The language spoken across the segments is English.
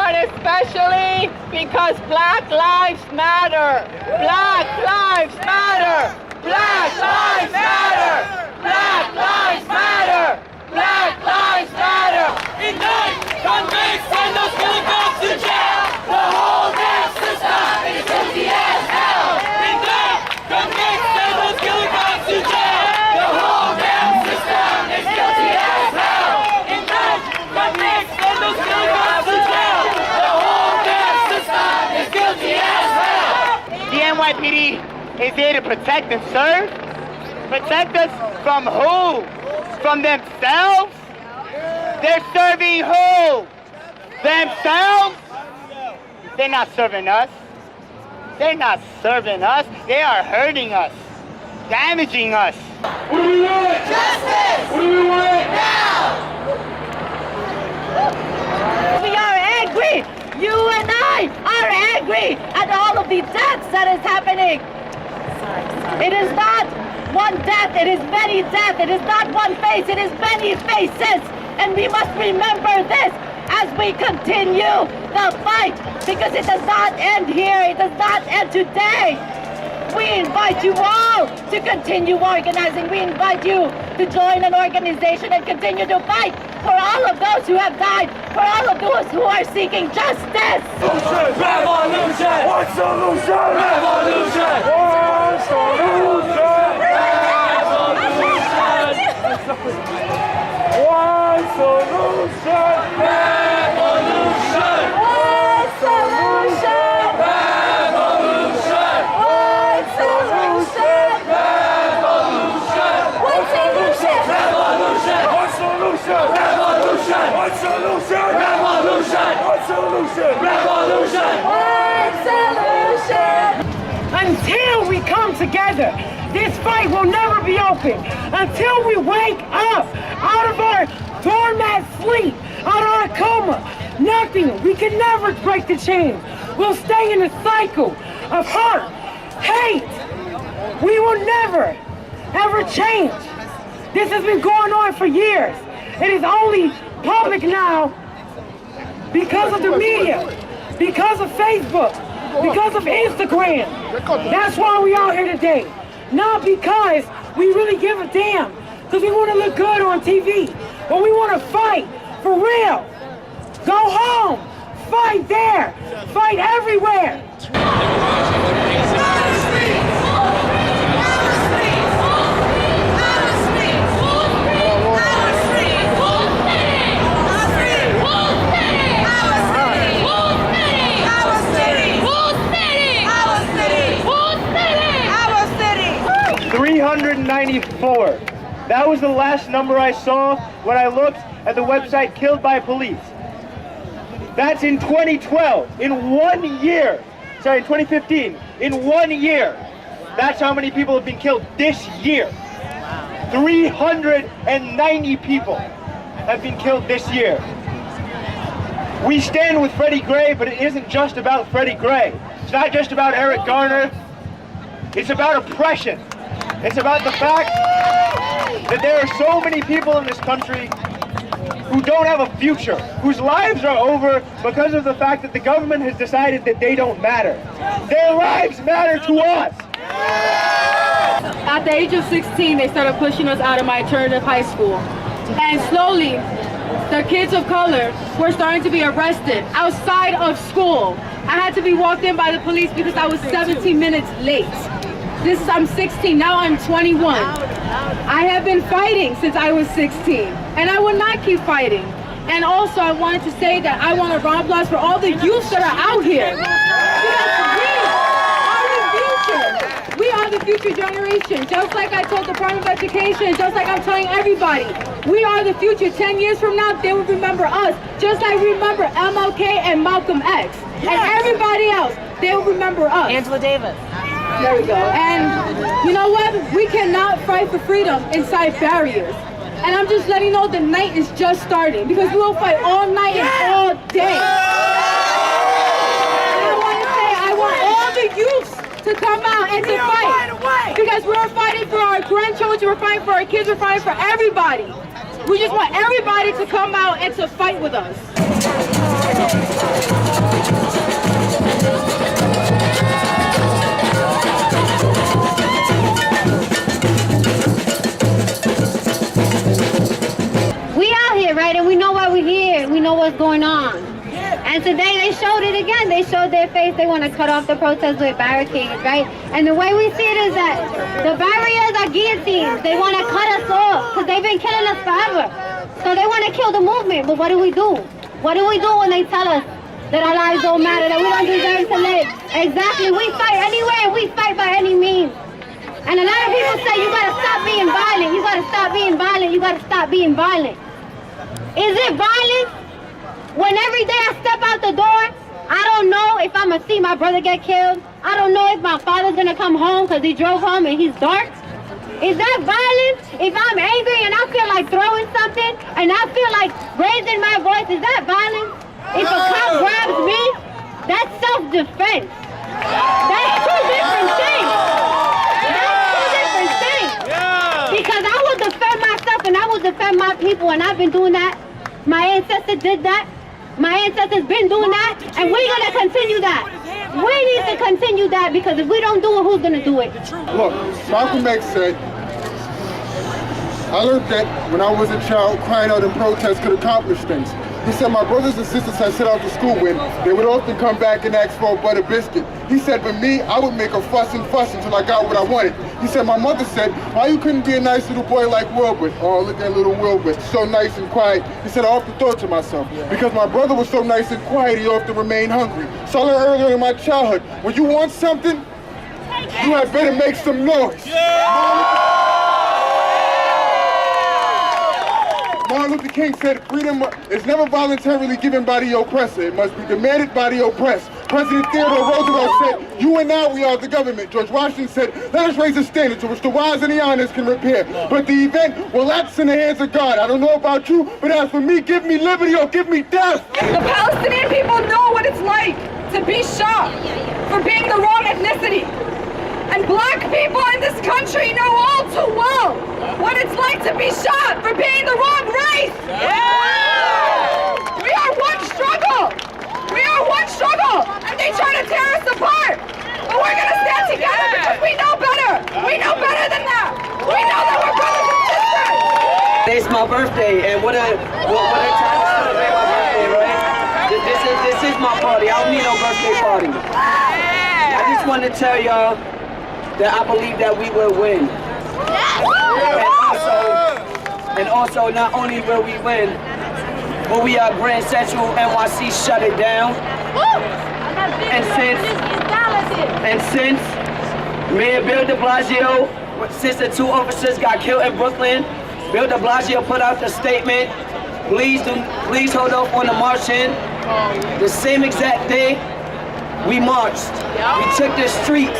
but especially because Black Lives Matter. Black Lives Matter. Black Lives Matter. Black Lives Matter. Black Lives Matter. Indict convicts and those killing cops to jail. The whole damn system is guilty as hell. Indict convicts and those killing cops to jail. The whole damn system is guilty as hell. Indict convicts and those killing cops to jail. The whole damn system is guilty as hell. The NYPD is here to protect and serve. Protect us from who? From themselves? They're serving who? Themselves? They're not serving us. They're not serving us. They are hurting us, damaging us. What do we want? Justice! What do we want? Now! We are angry! You and I are angry at all of the deaths that is happening. It is not one death, it is many deaths. It is not one face, it is many faces. And we must remember this as we continue the fight, because it does not end here, it does not end today. We invite you all to continue organizing. We invite you to join an organization and continue to fight for all of those who have died, for all of those who are seeking justice. Revolution! One solution! Revolution! One solution! One solution! Revolution! One solution! Revolution! One solution! Revolution! One solution! Revolution! One solution! Revolution! One solution! Revolution! One solution! Revolution! One solution! Until we come together, this fight will never be open. Until we wake up out of our dormant sleep, out of our coma, nothing. We can never break the chain. We'll stay in a cycle of hurt, hate. We will never, ever change. This has been going on for years. It is only public now because of the media, because of Facebook, because of Instagram. That's why we out here today. Not because we really give a damn, because we want to look good on TV, but we want to fight for real. Go home, fight there, fight everywhere. That was the last number I saw when I looked at the website Killed by Police. That's in 2012. In 1 year. Sorry, in 2015. In 1 year. That's how many people have been killed this year. 390 people have been killed this year. We stand with Freddie Gray, but it isn't just about Freddie Gray. It's not just about Eric Garner. It's about oppression. It's about the fact that there are so many people in this country who don't have a future, whose lives are over because of the fact that the government has decided that they don't matter. Their lives matter to us. At the age of 16, they started pushing us out of my alternative high school. And slowly, the kids of color were starting to be arrested outside of school. I had to be walked in by the police because I was 17 minutes late. I'm 16, now I'm 21. I have been fighting since I was 16, and I will not keep fighting. And also, I wanted to say that I want to round applause for all the youths that are out here. Because we are the future generation. Just like I told the Department of Education, just like I'm telling everybody, we are the future. 10 years from now, they will remember us. Just like we remember MLK and Malcolm X. And everybody else, they will remember us. Angela Davis. There we go. And you know what? We cannot fight for freedom inside barriers. And I'm just letting you know the night is just starting, because we will fight all night and all day. And I want to say, I want all the youths to come out and to fight. Because we're fighting for our grandchildren, we're fighting for our kids, we're fighting for everybody. We just want everybody to come out and to fight with us. We out here, right? And we know why we're here. We know what's going on. And today they showed it again. They showed their face. They want to cut off the protest with barricades, right? And the way we see it is that the barriers are guillotines. They want to cut us off because they've been killing us forever. So they want to kill the movement. But what do we do? What do we do when they tell us that our lives don't matter, that we don't deserve to live? Exactly. We fight anywhere. We fight by any means. And a lot of people say, you got to stop being violent. You got to stop being violent. You got to stop being violent. Is it violence when every day I step out the door, I don't know if I'm going to see my brother get killed? I don't know if my father's going to come home because he drove home and he's dark? Is that violence? If I'm angry and I feel like throwing something and I feel like raising my voice, is that violence? If a cop grabs me, that's self-defense. That's two different things. That's two different things. Because I will defend myself and I will defend my people, and I've been doing that. My ancestors did that. My ancestors been doing that, and we're gonna continue that. We need to continue that, because if we don't do it, who's gonna do it? Look, Malcolm X said, I learned that when I was a child, crying out in protest could accomplish things. He said my brothers and sisters I set out to school with, they would often come back and ask for a butter biscuit. He said, but me, I would make a fuss until I got what I wanted. He said, my mother said, why you couldn't be a nice little boy like Wilbert? Oh, look at little Wilbert, so nice and quiet. He said, I often thought to myself, because my brother was so nice and quiet, he often remained hungry. So I learned earlier in my childhood, when you want something, you had better make some noise. Martin Luther King said freedom is never voluntarily given by the oppressor. It must be demanded by the oppressed. President Theodore Roosevelt said, you and now we are the government. George Washington said, let us raise a standard to which the wise and the honest can repair. But the event will lapse in the hands of God. I don't know about you, but as for me, give me liberty or give me death. The Palestinian people know what it's like to be shot for being the wrong ethnicity. And black people in this country know all too well what it's like to be shot for being the wrong race. We are one struggle. We are one struggle. And they try to tear us apart. But we're going to stand together because we know better. We know better than that. We know that we're brothers and sisters. Today's my birthday, and what a time to celebrate my birthday, right? This is my party. I don't need no birthday party. I just want to tell y'all that I believe that we will win. And also, not only will we win, but we are Grand Central NYC shut it down. And since Mayor Bill de Blasio, since the two officers got killed in Brooklyn, Bill de Blasio put out the statement, please hold off on the marching. The same exact day, we marched. We took the streets.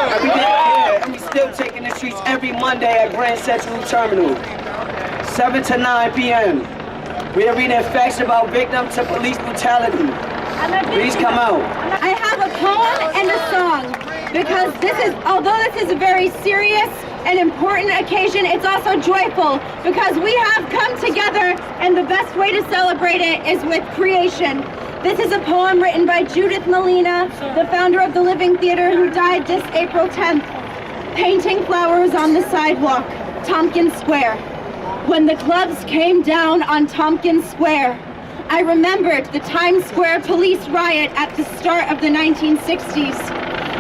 And we didn't care. And we still taking the streets every Monday at Grand Central Terminal. 7 to 9 p.m. We are reading facts about victims to police brutality. Please come out. I have a poem and a song, because although this is a very serious and important occasion, it's also joyful, because we have come together, and the best way to celebrate it is with creation. This is a poem written by Judith Malina, the founder of the Living Theater, who died this April 10th. Painting flowers on the sidewalk, Tompkins Square. When the clubs came down on Tompkins Square, I remembered the Times Square police riot at the start of the 1960s,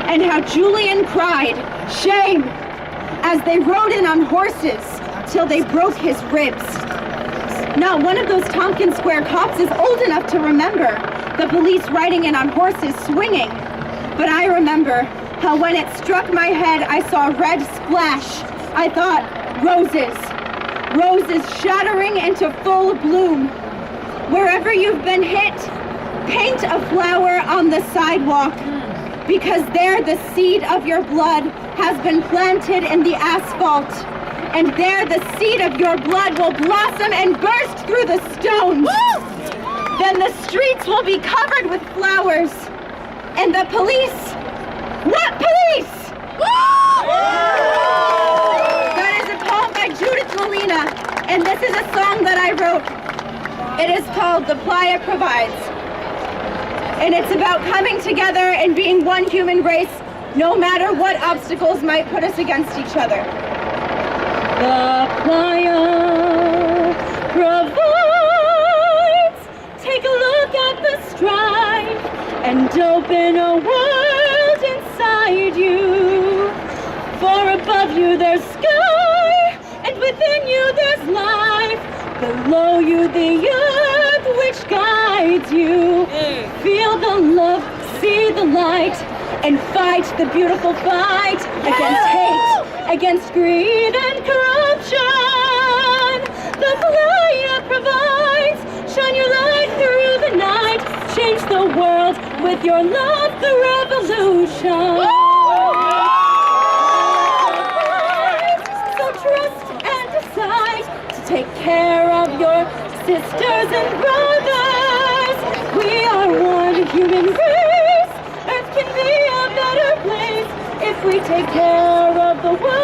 and how Julian cried, "Shame!" as they rode in on horses till they broke his ribs. Not one of those Tompkins Square cops is old enough to remember the police riding in on horses swinging. But I remember how when it struck my head, I saw red splash. I thought, roses. Roses shattering into full bloom. Wherever you've been hit, paint a flower on the sidewalk, because there the seed of your blood has been planted in the asphalt. And there the seed of your blood will blossom and burst through the stones. Then the streets will be covered with flowers. And the police, what police? That is a poem by Judith Malina, And this is a song that I wrote. It is called The Playa Provides. And it's about coming together and being one human race, no matter what obstacles might put us against each other. The Playa Provides. Take a look at the strife and open a world inside you. For above you there's sky, and within you there's life. Below you the earth which guides you. Feel the love, see the light, and fight the beautiful fight against hate, against greed and corruption. The Playa Provides. Shine your light through the night. Change the world with your love, the revolution. So trust and decide to take care of your sisters and brothers. We are one human race. Earth can be a better place if we take care of the world.